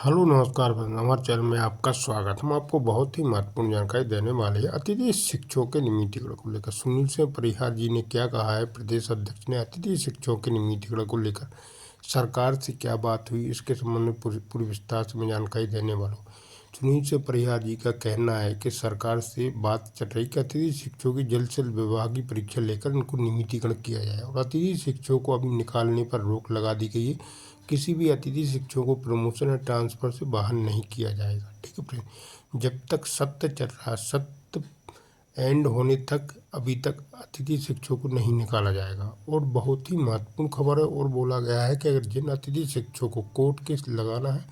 Hello नमस्कार बंधु, हमारे चैनल में आपका स्वागत। हम आपको बहुत ही महत्वपूर्ण जानकारी देने वाले हैं अतिथि शिक्षकों के नियमितीकरण को लेकर। सुनील सिंह परिहार जी ने क्या कहा है? प्रदेश अध्यक्ष ने अतिथि शिक्षकों के नियमितीकरण को लेकर सरकार से क्या बात हुई, इसके संबंध में पूरी विस्तार से मैं जानकारी देने वाला हूँ। सुनील सिंह परिहार जी का कहना है कि सरकार से बात चल रही कि अतिथि शिक्षकों की जल्द से जल्द विभागीय परीक्षा लेकर उनको नियमितीकरण किया जाए और अतिथि शिक्षकों को अभी निकालने पर रोक लगा दी गई है। किसी भी अतिथि शिक्षकों को प्रमोशन या ट्रांसफर से बाहर नहीं किया जाएगा। ठीक है फ्रेंड, जब तक सत्य चल रहा है, सत्य एंड होने तक अभी तक अतिथि शिक्षकों को नहीं निकाला जाएगा। और बहुत ही महत्वपूर्ण खबर है, और बोला गया है कि अगर जिन अतिथि शिक्षकों को कोर्ट केस लगाना है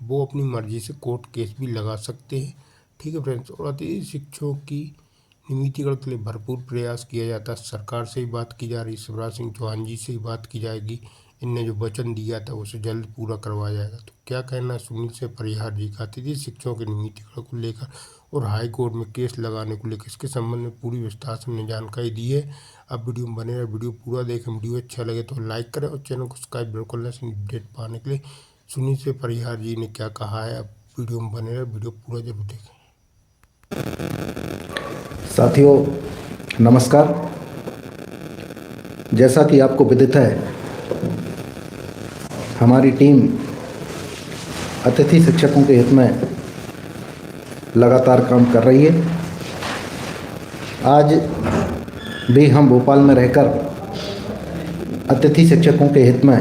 वो अपनी मर्जी से कोर्ट केस भी लगा सकते हैं। ठीक है फ्रेंड्स, और अतिथि शिक्षकों की नियमितीकरण के लिए भरपूर प्रयास किया जाता है। सरकार से ही बात की जा रही, शिवराज सिंह चौहान जी से ही बात की जाएगी। इनने जो वचन दिया था उसे जल्द पूरा करवाया जाएगा। तो क्या कहना है सुनील सिंह परिहार जी का अतिथि शिक्षकों के नियमितीकरण को लेकर और हाई कोर्ट में केस लगाने को लेकर, इसके संबंध में पूरी विस्तार से हमने जानकारी दी है। अब वीडियो में बने रहे, वीडियो पूरा देखें। वीडियो अच्छा लगे तो लाइक करें और चैनल को सब्सक्राइब बिल्कुल ना, अपडेट पाने के लिए। सुनील सिंह परिहार जी ने क्या कहा है, अब वीडियो में बने रहे, वीडियो पूरा जरूर देखें। साथियों नमस्कार। जैसा कि आपको विदित है, हमारी टीम अतिथि शिक्षकों के हित में लगातार काम कर रही है। आज भी हम भोपाल में रहकर अतिथि शिक्षकों के हित में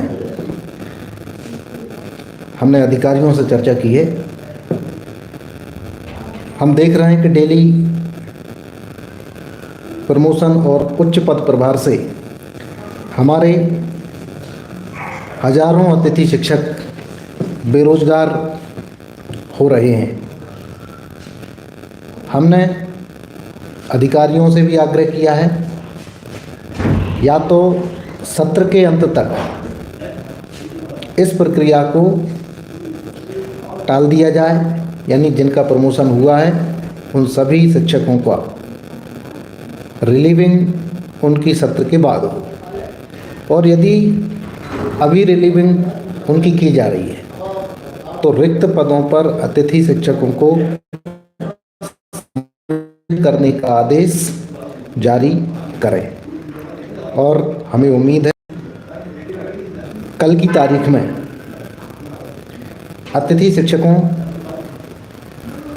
हमने अधिकारियों से चर्चा की है। हम देख रहे हैं कि डेली प्रमोशन और उच्च पद प्रभार से हमारे हजारों अतिथि शिक्षक बेरोजगार हो रहे हैं। हमने अधिकारियों से भी आग्रह किया है, या तो सत्र के अंत तक इस प्रक्रिया को टाल दिया जाए, यानी जिनका प्रमोशन हुआ है उन सभी शिक्षकों का रिलीविंग उनकी सत्र के बाद हो, और यदि अभी रिलीविंग उनकी की जा रही है तो रिक्त पदों पर अतिथि शिक्षकों को करने का आदेश जारी करें। और हमें उम्मीद है कल की तारीख में अतिथि शिक्षकों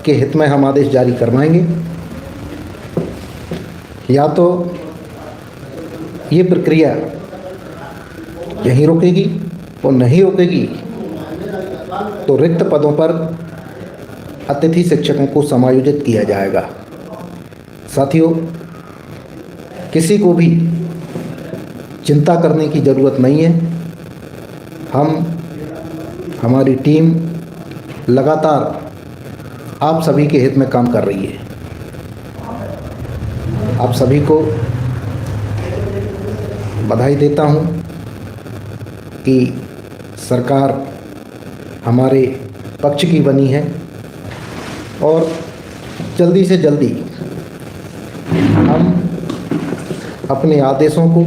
के हित में हम आदेश जारी करवाएंगे। या तो ये प्रक्रिया यहीं रुकेगी, और नहीं रुकेगी तो रिक्त पदों पर अतिथि शिक्षकों को समायोजित किया जाएगा। साथियों, किसी को भी चिंता करने की ज़रूरत नहीं है। हमारी टीम लगातार आप सभी के हित में काम कर रही है। आप सभी को बधाई देता हूं कि सरकार हमारे पक्ष की बनी है, और जल्दी से जल्दी हम अपने आदेशों को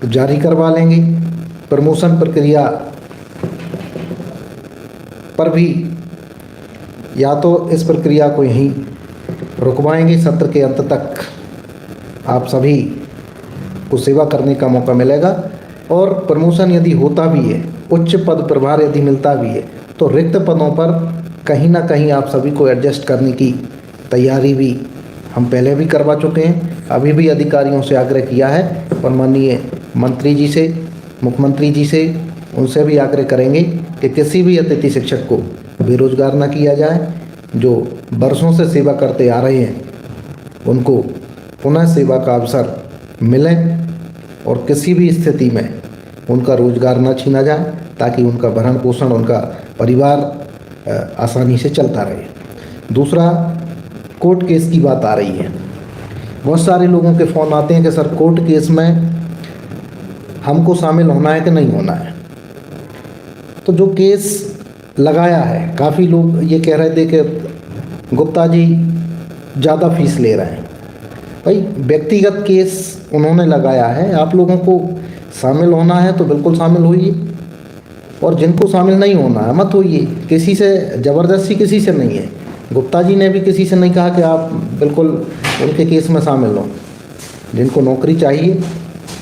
जारी करवा लेंगे। प्रमोशन प्रक्रिया पर भी या तो इस प्रक्रिया को यहीं रुकवाएंगे, सत्र के अंत तक आप सभी को सेवा करने का मौका मिलेगा। और प्रमोशन यदि होता भी है, उच्च पद प्रभार यदि मिलता भी है, तो रिक्त पदों पर कहीं ना कहीं आप सभी को एडजस्ट करने की तैयारी भी हम पहले भी करवा चुके हैं। अभी भी अधिकारियों से आग्रह किया है, और माननीय मंत्री जी से, मुख्यमंत्री जी से, उनसे भी आग्रह करेंगे कि किसी भी अतिथि शिक्षक को बेरोजगार न किया जाए। जो बरसों से सेवा करते आ रहे हैं उनको पुनः सेवा का अवसर मिले, और किसी भी स्थिति में उनका रोजगार न छीना जाए, ताकि उनका भरण पोषण, उनका परिवार आसानी से चलता रहे। दूसरा, कोर्ट केस की बात आ रही है। बहुत सारे लोगों के फ़ोन आते हैं कि सर कोर्ट केस में हमको शामिल होना है कि नहीं होना है। तो जो केस लगाया है, काफ़ी लोग ये कह रहे थे कि गुप्ता जी ज़्यादा फीस ले रहे हैं। भाई, व्यक्तिगत केस उन्होंने लगाया है, आप लोगों को शामिल होना है तो बिल्कुल शामिल होइए। और जिनको शामिल नहीं होना है मत होइए, किसी से ज़बरदस्ती किसी से नहीं है। गुप्ता जी ने भी किसी से नहीं कहा कि आप बिल्कुल उनके केस में शामिल हों। जिनको नौकरी चाहिए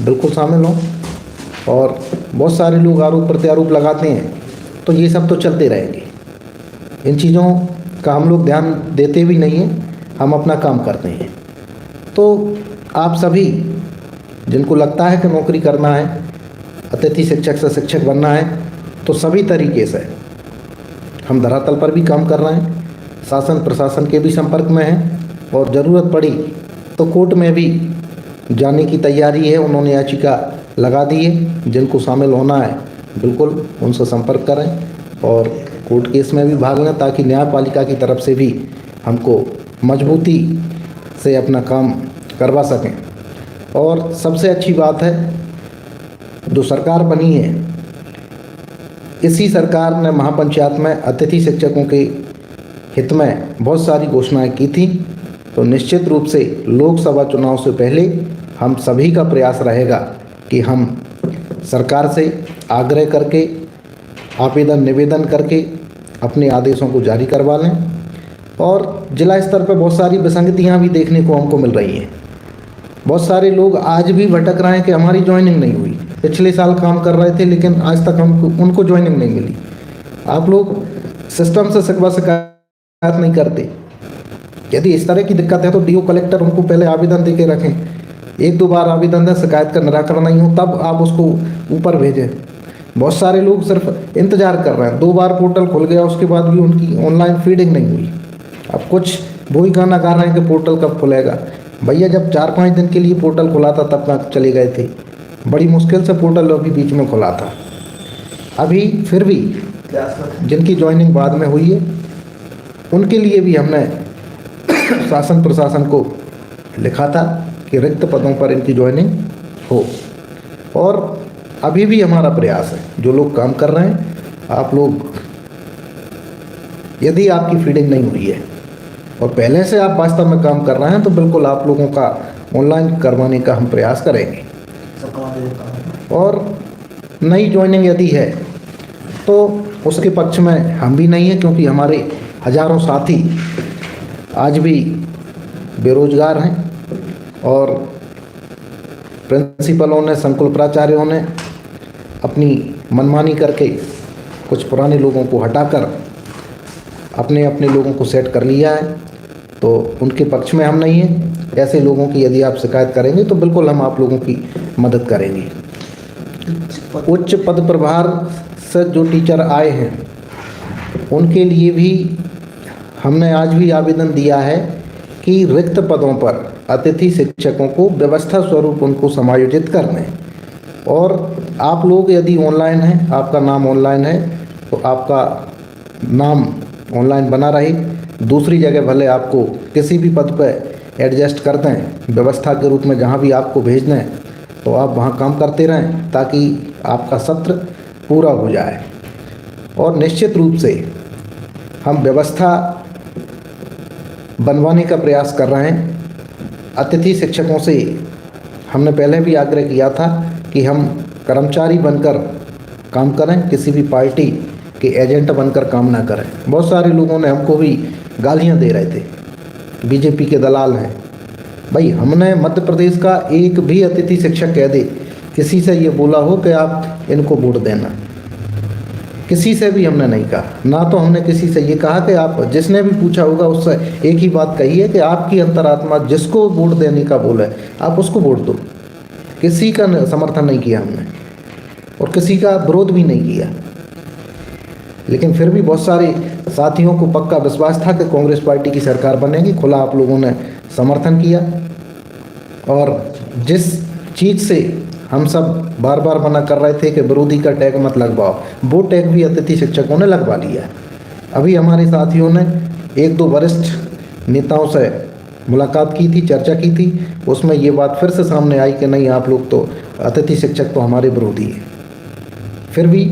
बिल्कुल शामिल हों। और बहुत सारे लोग आरोप प्रत्यारोप लगाते हैं, तो ये सब तो चलते रहेंगे। इन चीज़ों का हम लोग ध्यान देते भी नहीं हैं, हम अपना काम करते हैं। तो आप सभी जिनको लगता है कि नौकरी करना है, अतिथि शिक्षक से शिक्षक बनना है, तो सभी तरीके से हम धरातल पर भी काम कर रहे हैं, शासन प्रशासन के भी संपर्क में हैं और ज़रूरत पड़ी तो कोर्ट में भी जाने की तैयारी है। उन्होंने याचिका लगा दी है। जिनको शामिल होना है बिल्कुल उनसे संपर्क करें और कोर्ट केस में भी भाग लें, ताकि न्यायपालिका की तरफ से भी हमको मजबूती से अपना काम करवा सकें। और सबसे अच्छी बात है, जो सरकार बनी है, इसी सरकार ने महापंचायत में अतिथि शिक्षकों के हित में बहुत सारी घोषणाएं की थी। तो निश्चित रूप से लोकसभा चुनाव से पहले हम सभी का प्रयास रहेगा कि हम सरकार से आग्रह करके, आवेदन निवेदन करके अपने आदेशों को जारी करवा लें। और जिला स्तर पर बहुत सारी विसंगतियां भी देखने को हमको मिल रही हैं। बहुत सारे लोग आज भी भटक रहे हैं कि हमारी ज्वाइनिंग नहीं हुई, पिछले साल काम कर रहे थे लेकिन आज तक हमको उनको ज्वाइनिंग नहीं मिली। आप लोग सिस्टम से शिकायत नहीं करते। यदि इस तरह की दिक्कत है तो डीओ कलेक्टर उनको पहले आवेदन दे के रखें। 1-2 बार आवेदन दें, शिकायत का निराकरण नहीं हो तब आप उसको ऊपर भेजें। बहुत सारे लोग सिर्फ इंतज़ार कर रहे हैं। 2 बार पोर्टल खुल गया, उसके बाद भी उनकी ऑनलाइन फीडिंग नहीं हुई। अब कुछ वही गाना गा रहे हैं कि पोर्टल कब खुलेगा। भैया, जब 4-5 दिन के लिए पोर्टल खुला था तब तक चले गए थे। बड़ी मुश्किल से पोर्टल अभी बीच में खुला था। अभी फिर भी जिनकी ज्वाइनिंग बाद में हुई है उनके लिए भी हमने शासन प्रशासन को लिखा था कि रिक्त पदों पर इनकी ज्वाइनिंग हो। और अभी भी हमारा प्रयास है, जो लोग काम कर रहे हैं, आप लोग यदि आपकी फीडिंग नहीं हुई है और पहले से आप वास्तव में काम कर रहे हैं तो बिल्कुल आप लोगों का ऑनलाइन करवाने का हम प्रयास करेंगे। और नई ज्वाइनिंग यदि है तो उसके पक्ष में हम भी नहीं हैं, क्योंकि हमारे हजारों साथी आज भी बेरोजगार हैं और प्रिंसिपलों ने, संकुल प्राचार्यों ने अपनी मनमानी करके कुछ पुराने लोगों को हटाकर अपने अपने लोगों को सेट कर लिया है। तो उनके पक्ष में हम नहीं हैं। ऐसे लोगों की यदि आप शिकायत करेंगे तो बिल्कुल हम आप लोगों की मदद करेंगे। उच्च पद प्रभार से जो टीचर आए हैं उनके लिए भी हमने आज भी आवेदन दिया है कि रिक्त पदों पर अतिथि शिक्षकों को व्यवस्था स्वरूप उनको समायोजित करने। और आप लोग यदि ऑनलाइन हैं, आपका नाम ऑनलाइन है, तो आपका नाम ऑनलाइन बना रहे। दूसरी जगह भले आपको किसी भी पद पर एडजस्ट कर दें, व्यवस्था के रूप में जहाँ भी आपको भेज दें, तो आप वहाँ काम करते रहें ताकि आपका सत्र पूरा हो जाए। और निश्चित रूप से हम व्यवस्था बनवाने का प्रयास कर रहे हैं। अतिथि शिक्षकों से हमने पहले भी आग्रह किया था कि हम कर्मचारी बनकर काम करें, किसी भी पार्टी के एजेंट बनकर काम ना करें। बहुत सारे लोगों ने हमको भी गालियां दे रहे थे, बीजेपी के दलाल हैं। भाई, हमने मध्य प्रदेश का एक भी अतिथि शिक्षक कह दे किसी से ये बोला हो कि आप इनको वोट देना, किसी से भी हमने नहीं कहा। ना तो हमने किसी से ये कहा कि आप, जिसने भी पूछा होगा उससे एक ही बात कही है कि आपकी अंतरात्मा जिसको वोट देने का बोले आप उसको वोट दो। किसी का समर्थन नहीं किया हमने और किसी का विरोध भी नहीं किया। लेकिन फिर भी बहुत सारे साथियों को पक्का विश्वास था कि कांग्रेस पार्टी की सरकार बनेगी। खुला आप लोगों ने समर्थन किया और जिस चीज़ से हम सब बार बार मना कर रहे थे कि विरोधी का टैग मत लगवाओ, वो टैग भी अतिथि शिक्षकों ने लगवा लिया। अभी हमारे साथियों ने 1-2 वरिष्ठ नेताओं से मुलाकात की थी, चर्चा की थी। उसमें ये बात फिर से सामने आई कि नहीं, आप लोग तो अतिथि शिक्षक तो हमारे विरोधी हैं। फिर भी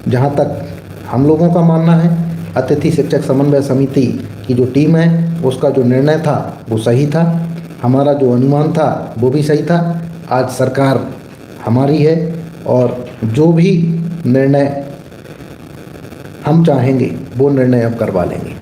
जहाँ तक हम लोगों का मानना है, अतिथि शिक्षक समन्वय समिति की जो टीम है उसका जो निर्णय था वो सही था। हमारा जो अनुमान था वो भी सही था। आज सरकार हमारी है और जो भी निर्णय हम चाहेंगे वो निर्णय अब करवा लेंगे।